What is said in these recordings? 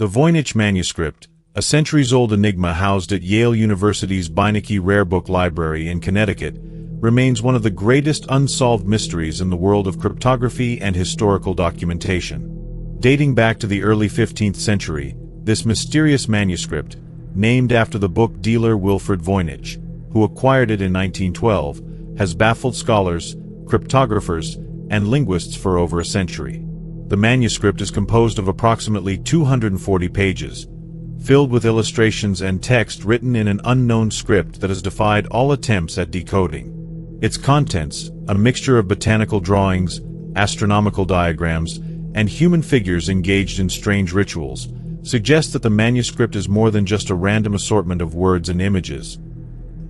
The Voynich Manuscript, a centuries-old enigma housed at Yale University's Beinecke Rare Book Library in Connecticut, remains one of the greatest unsolved mysteries in the world of cryptography and historical documentation. Dating back to the early 15th century, this mysterious manuscript, named after the book dealer Wilfrid Voynich, who acquired it in 1912, has baffled scholars, cryptographers, and linguists for over a century. The manuscript is composed of approximately 240 pages, filled with illustrations and text written in an unknown script that has defied all attempts at decoding. Its contents, a mixture of botanical drawings, astronomical diagrams, and human figures engaged in strange rituals, suggest that the manuscript is more than just a random assortment of words and images.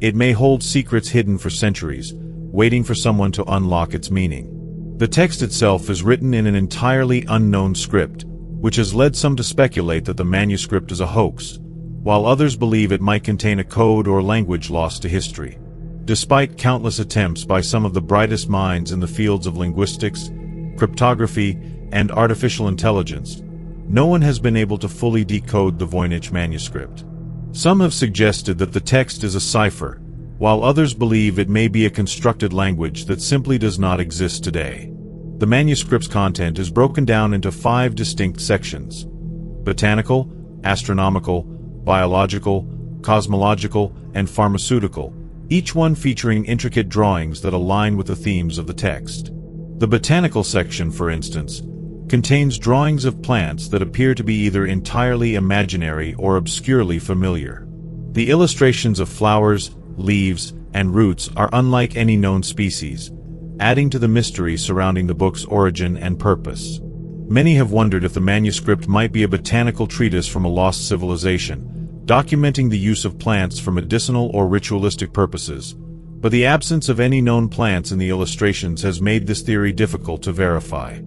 It may hold secrets hidden for centuries, waiting for someone to unlock its meaning. The text itself is written in an entirely unknown script, which has led some to speculate that the manuscript is a hoax, while others believe it might contain a code or language lost to history. Despite countless attempts by some of the brightest minds in the fields of linguistics, cryptography, and artificial intelligence, no one has been able to fully decode the Voynich manuscript. Some have suggested that the text is a cipher, while others believe it may be a constructed language that simply does not exist today. The manuscript's content is broken down into 5 distinct sections: botanical, astronomical, biological, cosmological, and pharmaceutical, each one featuring intricate drawings that align with the themes of the text. The botanical section, for instance, contains drawings of plants that appear to be either entirely imaginary or obscurely familiar. The illustrations of flowers, leaves, and roots are unlike any known species, adding to the mystery surrounding the book's origin and purpose. Many have wondered if the manuscript might be a botanical treatise from a lost civilization, documenting the use of plants for medicinal or ritualistic purposes, but the absence of any known plants in the illustrations has made this theory difficult to verify.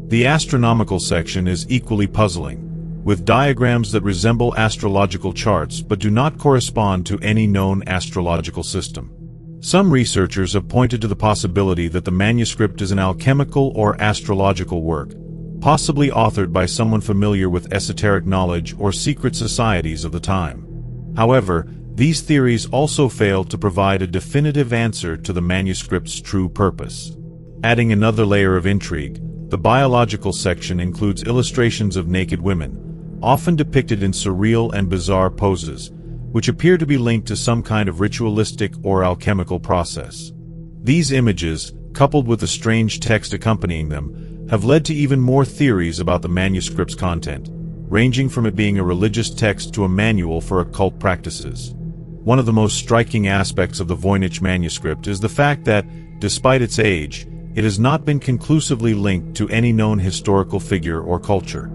The astronomical section is equally puzzling, with diagrams that resemble astrological charts but do not correspond to any known astrological system. Some researchers have pointed to the possibility that the manuscript is an alchemical or astrological work, possibly authored by someone familiar with esoteric knowledge or secret societies of the time. However, these theories also fail to provide a definitive answer to the manuscript's true purpose. Adding another layer of intrigue, the biological section includes illustrations of naked women, often depicted in surreal and bizarre poses, which appear to be linked to some kind of ritualistic or alchemical process. These images, coupled with the strange text accompanying them, have led to even more theories about the manuscript's content, ranging from it being a religious text to a manual for occult practices. One of the most striking aspects of the Voynich manuscript is the fact that, despite its age, it has not been conclusively linked to any known historical figure or culture.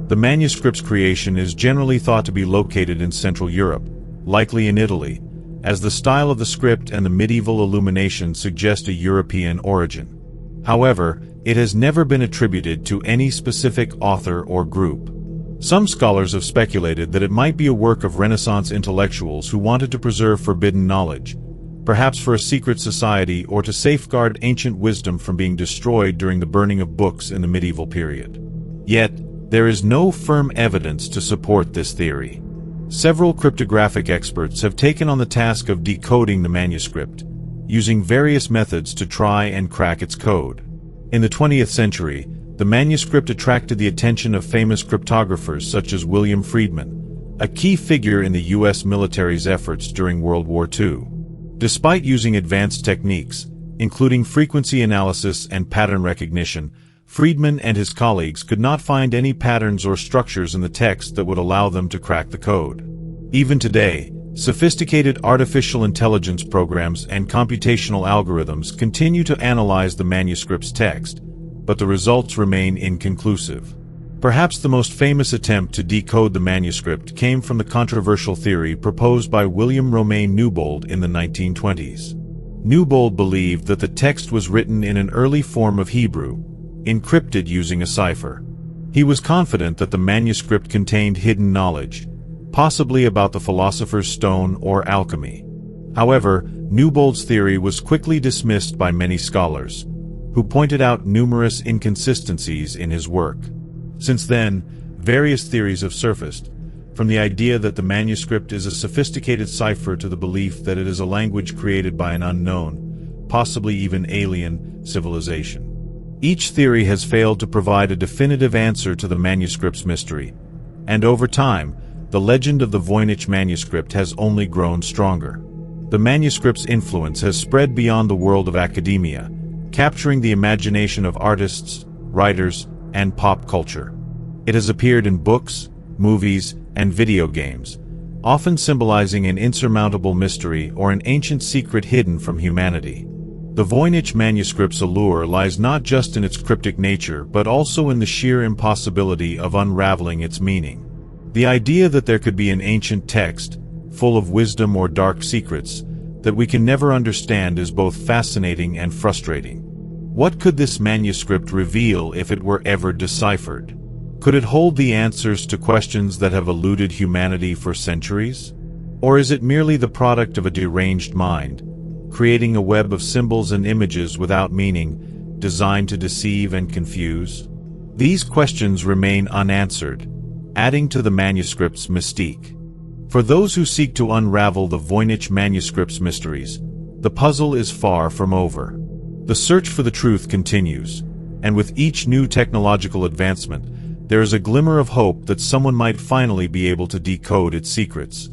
The manuscript's creation is generally thought to be located in Central Europe, likely in Italy, as the style of the script and the medieval illumination suggest a European origin. However, it has never been attributed to any specific author or group. Some scholars have speculated that it might be a work of Renaissance intellectuals who wanted to preserve forbidden knowledge, perhaps for a secret society or to safeguard ancient wisdom from being destroyed during the burning of books in the medieval period. Yet, there is no firm evidence to support this theory. Several cryptographic experts have taken on the task of decoding the manuscript, using various methods to try and crack its code. In the 20th century, the manuscript attracted the attention of famous cryptographers such as William Friedman, a key figure in the U.S. military's efforts during World War II. Despite using advanced techniques, including frequency analysis and pattern recognition, Friedman and his colleagues could not find any patterns or structures in the text that would allow them to crack the code. Even today, sophisticated artificial intelligence programs and computational algorithms continue to analyze the manuscript's text, but the results remain inconclusive. Perhaps the most famous attempt to decode the manuscript came from the controversial theory proposed by William Romain Newbold in the 1920s. Newbold believed that the text was written in an early form of Hebrew, encrypted using a cipher. He was confident that the manuscript contained hidden knowledge, possibly about the philosopher's stone or alchemy. However, Newbold's theory was quickly dismissed by many scholars, who pointed out numerous inconsistencies in his work. Since then, Various theories have surfaced, from the idea that the manuscript is a sophisticated cipher to the belief that it is a language created by an unknown, possibly even alien, civilization. Each theory has failed to provide a definitive answer to the manuscript's mystery, and over time, the legend of the Voynich Manuscript has only grown stronger. The manuscript's influence has spread beyond the world of academia, capturing the imagination of artists, writers, and pop culture. It has appeared in books, movies, and video games, often symbolizing an insurmountable mystery or an ancient secret hidden from humanity. The Voynich Manuscript's allure lies not just in its cryptic nature but also in the sheer impossibility of unraveling its meaning. The idea that there could be an ancient text, full of wisdom or dark secrets, that we can never understand is both fascinating and frustrating. What could this manuscript reveal if it were ever deciphered? Could it hold the answers to questions that have eluded humanity for centuries? Or is it merely the product of a deranged mind, creating a web of symbols and images without meaning, designed to deceive and confuse? These questions remain unanswered, adding to the manuscript's mystique. For those who seek to unravel the Voynich Manuscript's mysteries, the puzzle is far from over. The search for the truth continues, and with each new technological advancement, there is a glimmer of hope that someone might finally be able to decode its secrets.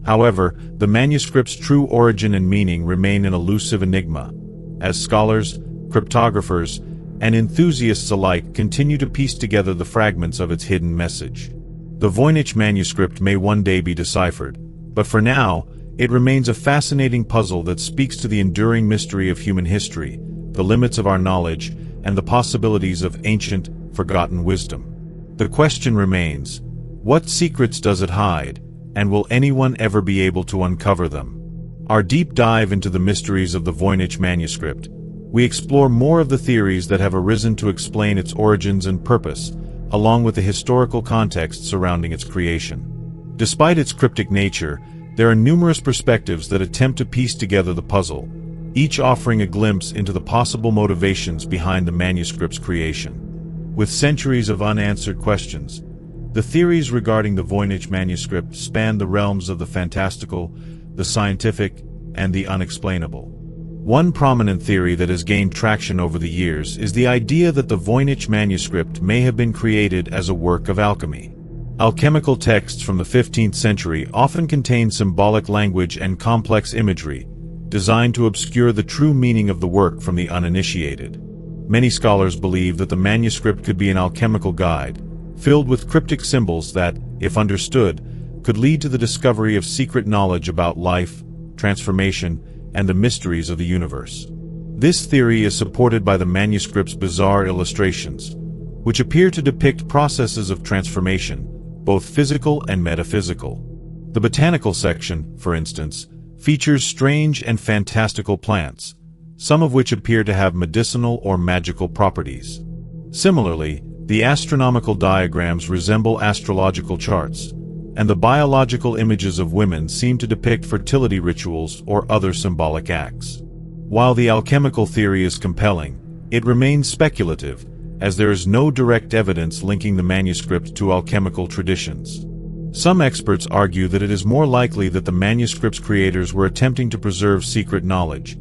However, the manuscript's true origin and meaning remain an elusive enigma, as scholars, cryptographers, and enthusiasts alike continue to piece together the fragments of its hidden message. The Voynich Manuscript may one day be deciphered, but for now, it remains a fascinating puzzle that speaks to the enduring mystery of human history, the limits of our knowledge, and the possibilities of ancient, forgotten wisdom. The question remains, what secrets does it hide, and will anyone ever be able to uncover them? Our deep dive into the mysteries of the Voynich Manuscript, we explore more of the theories that have arisen to explain its origins and purpose, along with the historical context surrounding its creation. Despite its cryptic nature, there are numerous perspectives that attempt to piece together the puzzle, each offering a glimpse into the possible motivations behind the manuscript's creation. With centuries of unanswered questions, the theories regarding the Voynich Manuscript span the realms of the fantastical, the scientific, and the unexplainable. One prominent theory that has gained traction over the years is the idea that the Voynich Manuscript may have been created as a work of alchemy. Alchemical texts from the 15th century often contain symbolic language and complex imagery, designed to obscure the true meaning of the work from the uninitiated. Many scholars believe that the manuscript could be an alchemical guide, filled with cryptic symbols that, if understood, could lead to the discovery of secret knowledge about life, transformation, and the mysteries of the universe. This theory is supported by the manuscript's bizarre illustrations, which appear to depict processes of transformation, both physical and metaphysical. The botanical section, for instance, features strange and fantastical plants, some of which appear to have medicinal or magical properties. Similarly, the astronomical diagrams resemble astrological charts, and the biological images of women seem to depict fertility rituals or other symbolic acts. While the alchemical theory is compelling, it remains speculative, as there is no direct evidence linking the manuscript to alchemical traditions. Some experts argue that it is more likely that the manuscript's creators were attempting to preserve secret knowledge,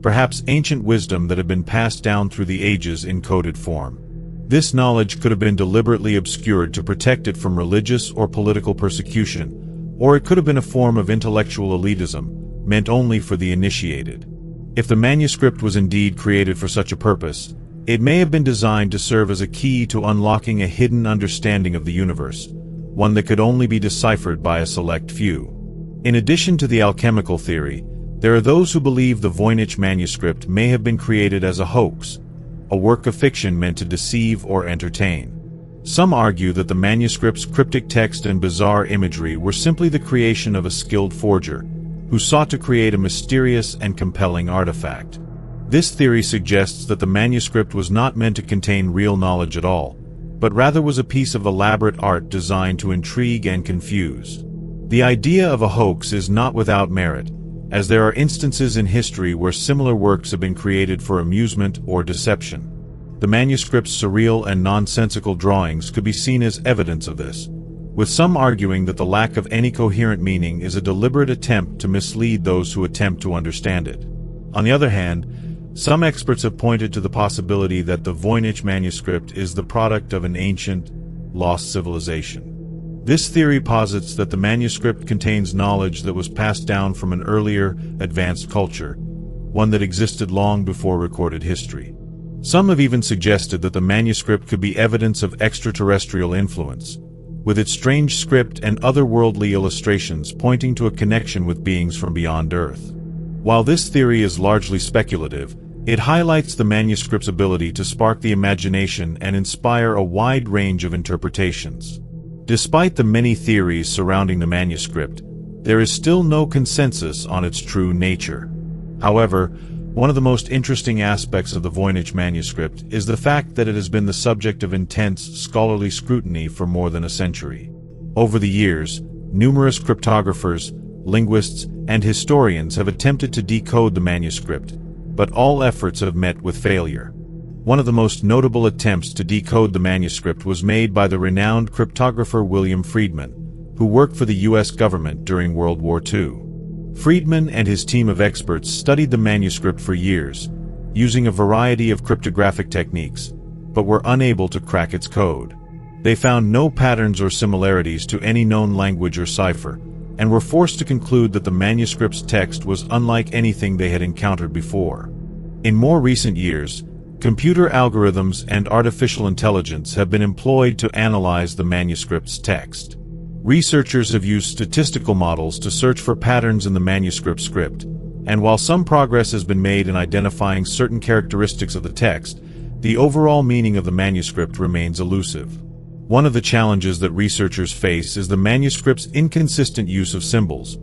perhaps ancient wisdom that had been passed down through the ages in coded form. This knowledge could have been deliberately obscured to protect it from religious or political persecution, or it could have been a form of intellectual elitism, meant only for the initiated. If the manuscript was indeed created for such a purpose, it may have been designed to serve as a key to unlocking a hidden understanding of the universe, one that could only be deciphered by a select few. In addition to the alchemical theory, there are those who believe the Voynich Manuscript may have been created as a hoax, a work of fiction meant to deceive or entertain. Some argue that the manuscript's cryptic text and bizarre imagery were simply the creation of a skilled forger, who sought to create a mysterious and compelling artifact. This theory suggests that the manuscript was not meant to contain real knowledge at all, but rather was a piece of elaborate art designed to intrigue and confuse. The idea of a hoax is not without merit, as there are instances in history where similar works have been created for amusement or deception. The manuscript's surreal and nonsensical drawings could be seen as evidence of this, with some arguing that the lack of any coherent meaning is a deliberate attempt to mislead those who attempt to understand it. On the other hand, some experts have pointed to the possibility that the Voynich Manuscript is the product of an ancient, lost civilization. This theory posits that the manuscript contains knowledge that was passed down from an earlier, advanced culture, one that existed long before recorded history. Some have even suggested that the manuscript could be evidence of extraterrestrial influence, with its strange script and otherworldly illustrations pointing to a connection with beings from beyond Earth. While this theory is largely speculative, it highlights the manuscript's ability to spark the imagination and inspire a wide range of interpretations. Despite the many theories surrounding the manuscript, there is still no consensus on its true nature. However, one of the most interesting aspects of the Voynich Manuscript is the fact that it has been the subject of intense scholarly scrutiny for more than a century. Over the years, numerous cryptographers, linguists, and historians have attempted to decode the manuscript, but all efforts have met with failure. One of the most notable attempts to decode the manuscript was made by the renowned cryptographer William Friedman, who worked for the U.S. government during World War II. Friedman and his team of experts studied the manuscript for years, using a variety of cryptographic techniques, but were unable to crack its code. They found no patterns or similarities to any known language or cipher, and were forced to conclude that the manuscript's text was unlike anything they had encountered before. In more recent years, computer algorithms and artificial intelligence have been employed to analyze the manuscript's text. Researchers have used statistical models to search for patterns in the manuscript script, and while some progress has been made in identifying certain characteristics of the text, the overall meaning of the manuscript remains elusive. One of the challenges that researchers face is the manuscript's inconsistent use of symbols,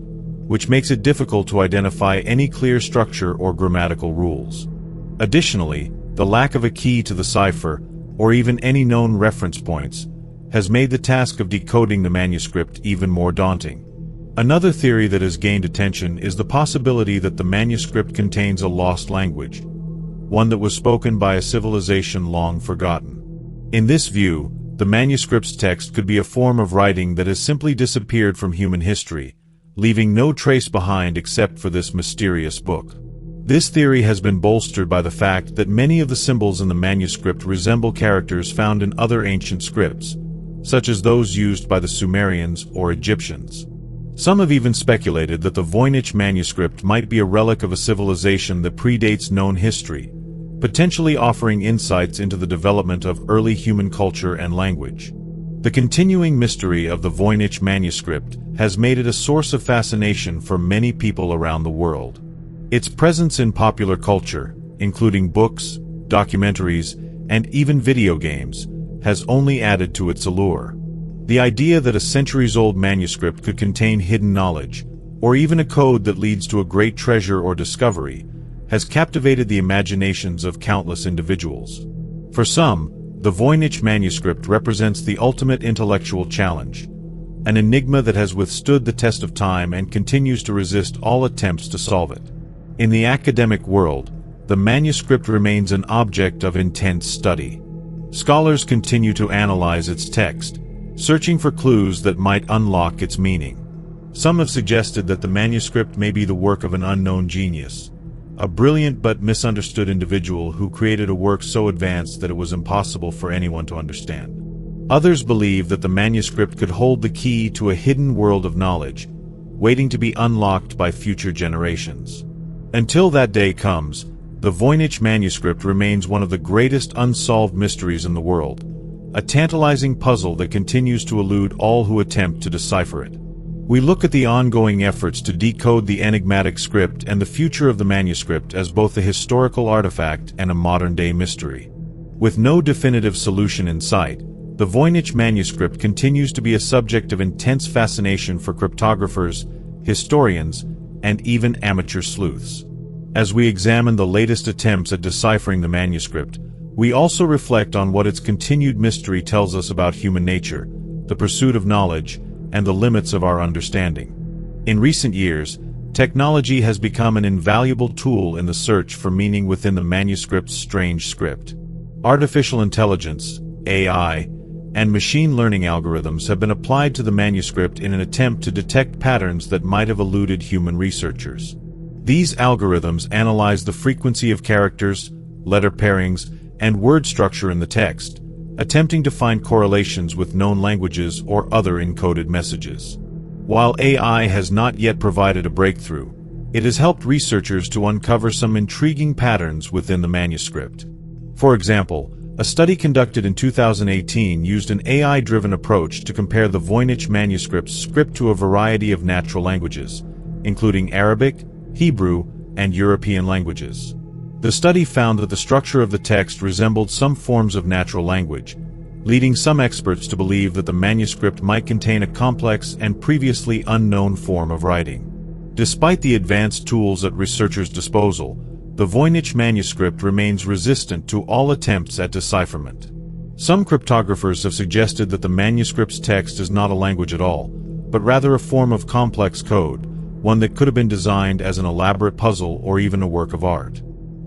which makes it difficult to identify any clear structure or grammatical rules. Additionally, the lack of a key to the cipher, or even any known reference points, has made the task of decoding the manuscript even more daunting. Another theory that has gained attention is the possibility that the manuscript contains a lost language, one that was spoken by a civilization long forgotten. In this view, the manuscript's text could be a form of writing that has simply disappeared from human history, leaving no trace behind except for this mysterious book. This theory has been bolstered by the fact that many of the symbols in the manuscript resemble characters found in other ancient scripts, such as those used by the Sumerians or Egyptians. Some have even speculated that the Voynich Manuscript might be a relic of a civilization that predates known history, potentially offering insights into the development of early human culture and language. The continuing mystery of the Voynich Manuscript has made it a source of fascination for many people around the world. Its presence in popular culture, including books, documentaries, and even video games, has only added to its allure. The idea that a centuries-old manuscript could contain hidden knowledge, or even a code that leads to a great treasure or discovery, has captivated the imaginations of countless individuals. For some, the Voynich Manuscript represents the ultimate intellectual challenge, an enigma that has withstood the test of time and continues to resist all attempts to solve it. In the academic world, the manuscript remains an object of intense study. Scholars continue to analyze its text, searching for clues that might unlock its meaning. Some have suggested that the manuscript may be the work of an unknown genius, a brilliant but misunderstood individual who created a work so advanced that it was impossible for anyone to understand. Others believe that the manuscript could hold the key to a hidden world of knowledge, waiting to be unlocked by future generations. Until that day comes, the Voynich Manuscript remains one of the greatest unsolved mysteries in the world, a tantalizing puzzle that continues to elude all who attempt to decipher it. We look at the ongoing efforts to decode the enigmatic script and the future of the manuscript as both a historical artifact and a modern-day mystery. With no definitive solution in sight, the Voynich Manuscript continues to be a subject of intense fascination for cryptographers, historians, and even amateur sleuths. As we examine the latest attempts at deciphering the manuscript, we also reflect on what its continued mystery tells us about human nature, the pursuit of knowledge, and the limits of our understanding. In recent years, technology has become an invaluable tool in the search for meaning within the manuscript's strange script. Artificial intelligence, AI, and machine learning algorithms have been applied to the manuscript in an attempt to detect patterns that might have eluded human researchers. These algorithms analyze the frequency of characters, letter pairings, and word structure in the text, attempting to find correlations with known languages or other encoded messages. While AI has not yet provided a breakthrough, it has helped researchers to uncover some intriguing patterns within the manuscript. For example, a study conducted in 2018 used an AI-driven approach to compare the Voynich Manuscript's script to a variety of natural languages, including Arabic, Hebrew, and European languages. The study found that the structure of the text resembled some forms of natural language, leading some experts to believe that the manuscript might contain a complex and previously unknown form of writing. Despite the advanced tools at researchers' disposal, the Voynich manuscript remains resistant to all attempts at decipherment. Some cryptographers have suggested that the manuscript's text is not a language at all, but rather a form of complex code, one that could have been designed as an elaborate puzzle or even a work of art.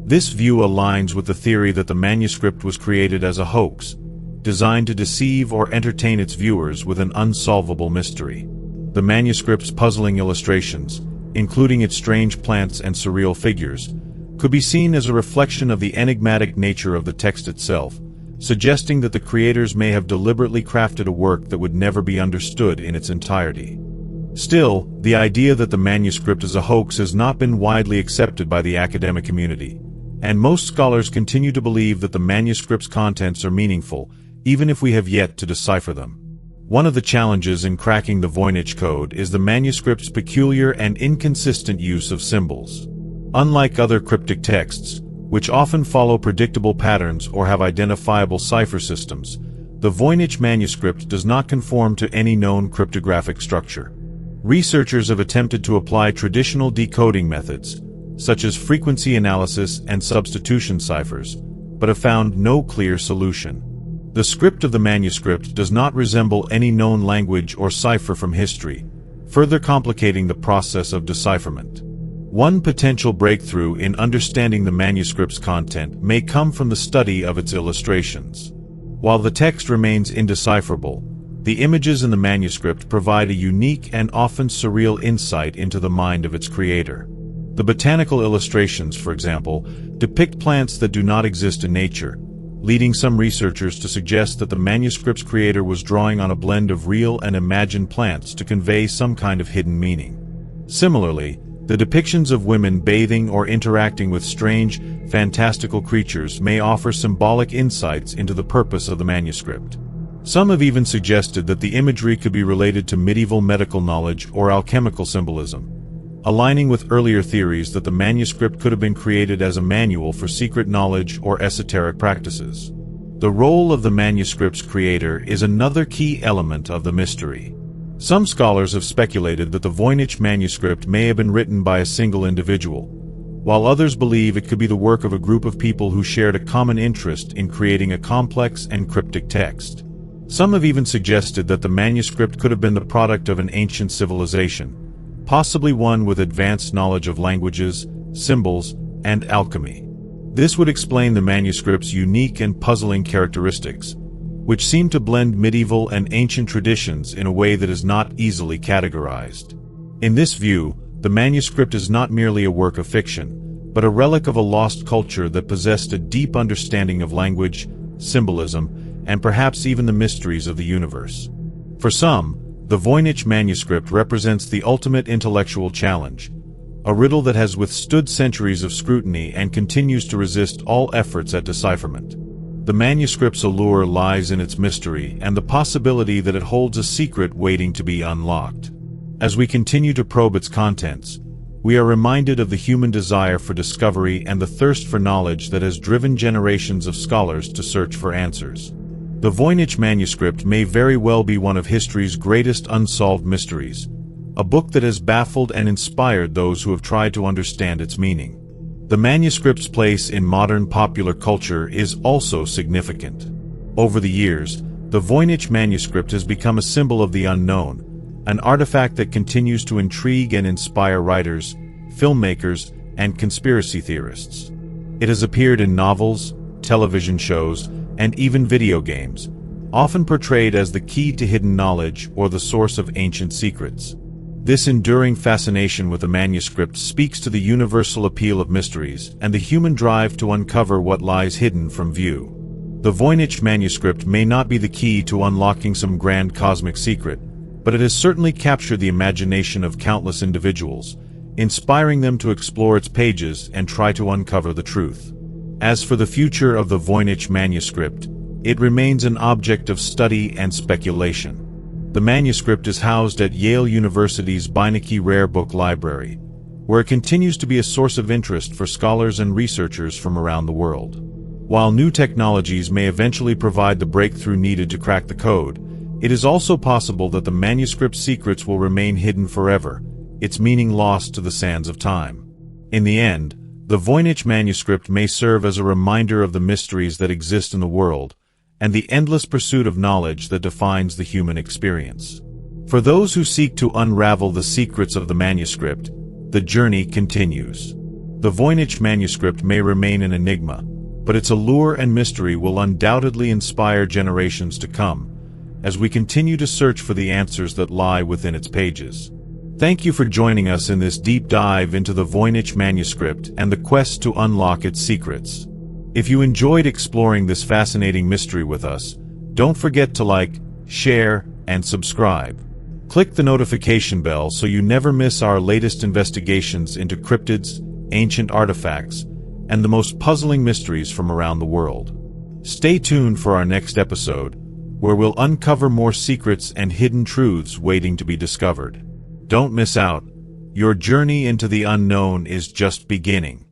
This view aligns with the theory that the manuscript was created as a hoax, designed to deceive or entertain its viewers with an unsolvable mystery. The manuscript's puzzling illustrations, including its strange plants and surreal figures, could be seen as a reflection of the enigmatic nature of the text itself, suggesting that the creators may have deliberately crafted a work that would never be understood in its entirety. Still, the idea that the manuscript is a hoax has not been widely accepted by the academic community, and most scholars continue to believe that the manuscript's contents are meaningful, even if we have yet to decipher them. One of the challenges in cracking the Voynich code is the manuscript's peculiar and inconsistent use of symbols. Unlike other cryptic texts, which often follow predictable patterns or have identifiable cipher systems, the Voynich manuscript does not conform to any known cryptographic structure. Researchers have attempted to apply traditional decoding methods, such as frequency analysis and substitution ciphers, but have found no clear solution. The script of the manuscript does not resemble any known language or cipher from history, further complicating the process of decipherment. One potential breakthrough in understanding the manuscript's content may come from the study of its illustrations. While the text remains indecipherable, the images in the manuscript provide a unique and often surreal insight into the mind of its creator. The botanical illustrations, for example, depict plants that do not exist in nature, leading some researchers to suggest that the manuscript's creator was drawing on a blend of real and imagined plants to convey some kind of hidden meaning. Similarly, the depictions of women bathing or interacting with strange, fantastical creatures may offer symbolic insights into the purpose of the manuscript. Some have even suggested that the imagery could be related to medieval medical knowledge or alchemical symbolism, aligning with earlier theories that the manuscript could have been created as a manual for secret knowledge or esoteric practices. The role of the manuscript's creator is another key element of the mystery. Some scholars have speculated that the Voynich manuscript may have been written by a single individual, while others believe it could be the work of a group of people who shared a common interest in creating a complex and cryptic text. Some have even suggested that the manuscript could have been the product of an ancient civilization, possibly one with advanced knowledge of languages, symbols, and alchemy. This would explain the manuscript's unique and puzzling characteristics, which seem to blend medieval and ancient traditions in a way that is not easily categorized. In this view, the manuscript is not merely a work of fiction, but a relic of a lost culture that possessed a deep understanding of language, symbolism, and perhaps even the mysteries of the universe. For some, the Voynich manuscript represents the ultimate intellectual challenge, a riddle that has withstood centuries of scrutiny and continues to resist all efforts at decipherment. The manuscript's allure lies in its mystery and the possibility that it holds a secret waiting to be unlocked. As we continue to probe its contents, we are reminded of the human desire for discovery and the thirst for knowledge that has driven generations of scholars to search for answers. The Voynich manuscript may very well be one of history's greatest unsolved mysteries, a book that has baffled and inspired those who have tried to understand its meaning. The manuscript's place in modern popular culture is also significant. Over the years, the Voynich manuscript has become a symbol of the unknown, an artifact that continues to intrigue and inspire writers, filmmakers, and conspiracy theorists. It has appeared in novels, television shows, and even video games, often portrayed as the key to hidden knowledge or the source of ancient secrets. This enduring fascination with the manuscript speaks to the universal appeal of mysteries and the human drive to uncover what lies hidden from view. The Voynich Manuscript may not be the key to unlocking some grand cosmic secret, but it has certainly captured the imagination of countless individuals, inspiring them to explore its pages and try to uncover the truth. As for the future of the Voynich Manuscript, it remains an object of study and speculation. The manuscript is housed at Yale University's Beinecke Rare Book Library, where it continues to be a source of interest for scholars and researchers from around the world. While new technologies may eventually provide the breakthrough needed to crack the code, it is also possible that the manuscript's secrets will remain hidden forever, its meaning lost to the sands of time. In the end, the Voynich Manuscript may serve as a reminder of the mysteries that exist in the world, and the endless pursuit of knowledge that defines the human experience. For those who seek to unravel the secrets of the manuscript, the journey continues. The Voynich Manuscript may remain an enigma, but its allure and mystery will undoubtedly inspire generations to come, as we continue to search for the answers that lie within its pages. Thank you for joining us in this deep dive into the Voynich Manuscript and the quest to unlock its secrets. If you enjoyed exploring this fascinating mystery with us, don't forget to like, share, and subscribe. Click the notification bell so you never miss our latest investigations into cryptids, ancient artifacts, and the most puzzling mysteries from around the world. Stay tuned for our next episode, where we'll uncover more secrets and hidden truths waiting to be discovered. Don't miss out. Your journey into the unknown is just beginning.